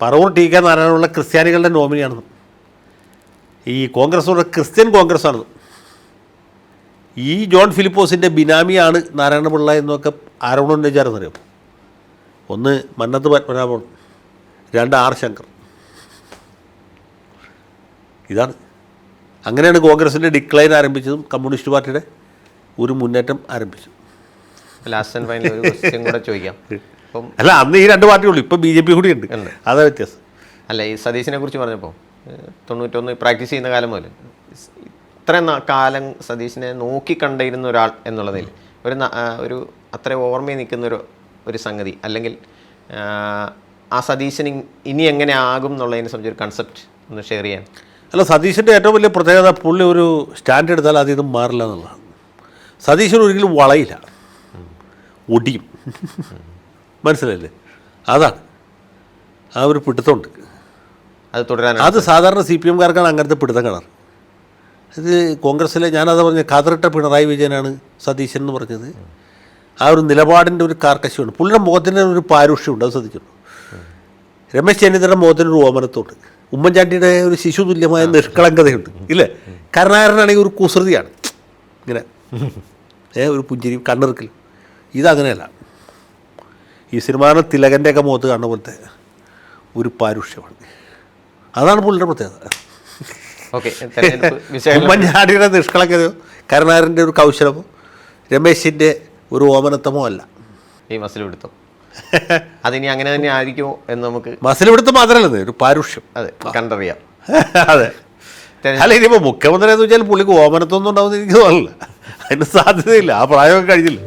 പറവൂർ TK നാരായണപിള്ള ക്രിസ്ത്യാനികളുടെ നോമിനിയാണെന്നും ഈ കോൺഗ്രസ് ക്രിസ്ത്യൻ കോൺഗ്രസ് ആണെന്നും ഈ ജോൺ ഫിലിപ്പോസിൻ്റെ ബിനാമിയാണ് നാരായണപിള്ള എന്നൊക്കെ ആരോപണം ഉന്നയിച്ചാരെന്നറിയാം. ഒന്ന് മന്നത്ത് പത്മനാഭൻ, 2 R ശങ്കർ. ഇതാണ്, അങ്ങനെയാണ് കോൺഗ്രസിൻ്റെ ഡിക്ലൈൻ ആരംഭിച്ചതും കമ്മ്യൂണിസ്റ്റ് പാർട്ടിയുടെ ഒരു മുന്നേറ്റം ആരംഭിച്ചു. ലാസ്റ്റ് ആൻഡ് ഫൈനൽ ഒരു ക്വസ്റ്റ്യൻ കൂടെ ചോദിക്കാം. അപ്പം അല്ല, അന്ന് ഈ 2 പാർട്ടിയുള്ളൂ, ഇപ്പോൾ BJP കൂടി ഉണ്ട്, അതാ വ്യത്യാസം. അല്ല, ഈ സതീശനെ കുറിച്ച് പറഞ്ഞപ്പോൾ 91 പ്രാക്ടീസ് ചെയ്യുന്ന കാലം മുതൽ ഇത്രയും കാലം സതീശനെ നോക്കിക്കണ്ടിരുന്ന ഒരാൾ എന്നുള്ളതിൽ ഒരു അത്ര ഓർമ്മയിൽ നിൽക്കുന്ന ഒരു സംഗതി, അല്ലെങ്കിൽ ആ സതീശൻ ഇനി എങ്ങനെ ആകും എന്നുള്ളതിനെ സംബന്ധിച്ചൊരു കൺസെപ്റ്റ് ഒന്ന് ഷെയർ ചെയ്യാൻ. അല്ല, സതീശൻ്റെ ഏറ്റവും വലിയ പ്രത്യേകത പുള്ളി ഒരു സ്റ്റാൻഡ് എടുത്താൽ അത് ഇതും മാറില്ല എന്നുള്ളതാണ്. സതീശൻ ഒരിക്കലും വളയില്ല, ഒടിയും. മനസ്സിലല്ലേ? അതാണ് ആ ഒരു പിടുത്തമുണ്ട്. അത് തുടരാൻ അത് സാധാരണ CPM-കാർക്കാണ് അങ്ങനത്തെ പിടുത്തം കാണാറ്. ഇത് കോൺഗ്രസ്സിലെ, ഞാനത് പറഞ്ഞ കാതറിട്ട പിണറായി വിജയനാണ് സതീശൻ എന്ന് പറഞ്ഞത്. ആ ഒരു നിലപാടിൻ്റെ ഒരു കാർക്കശ്യമുണ്ട്, പുള്ളിയുടെ മുഖത്തിൻ്റെ ഒരു പാരുഷ്യമുണ്ട്, അത് ശ്രദ്ധിക്കുന്നു. രമേശ് ചെന്നിത്തലയുടെ മുഖത്തിനൊരു ഓമനത്തുണ്ട്, ഉമ്മൻചാണ്ടിയുടെ ഒരു ശിശുതുല്യമായ നിഷ്കളങ്കതയുണ്ട്, ഇല്ലേ? കരുണാകരനാണെങ്കിൽ ഒരു കുസൃതിയാണ്, ഇങ്ങനെ ഒരു പുഞ്ചിരി കണ്ണിറുക്കൽ. ഇതങ്ങനെയല്ല, ഈ സിനിമാന തിലകൻ്റെയൊക്കെ മുഖത്ത് കാണുന്ന പോലത്തെ ഒരു പാരുഷ്യമാണ്. അതാണ് പുള്ളിയുടെ പ്രത്യേകത. ഉമ്മൻചാണ്ടിയുടെ നിഷ്കളങ്കതയോ കരുണാകരൻ്റെ ഒരു കൗശലമോ രമേശിൻ്റെ ഒരു ഓമനത്തമോ അല്ല. ഈ മസിൽ പിടുത്തം അതിനി അങ്ങനെ തന്നെ ആയിരിക്കുമോ എന്ന് നമുക്ക് മസിൽ പിടുത്തം മാത്രമല്ലേ ഒരു പാരുഷ്യം. അതെ കണ്ടറിയാം. അതെ. അല്ല ഇനിയിപ്പോൾ മുഖ്യമന്ത്രി എന്ന് വെച്ചാൽ പുള്ളിക്ക് ഓമനത്തൊന്നും ഉണ്ടാവുമെന്ന് എനിക്ക് തോന്നില്ല. അതിന് സാധ്യതയില്ല. ആ പ്രായമൊക്കെ കഴിഞ്ഞില്ല.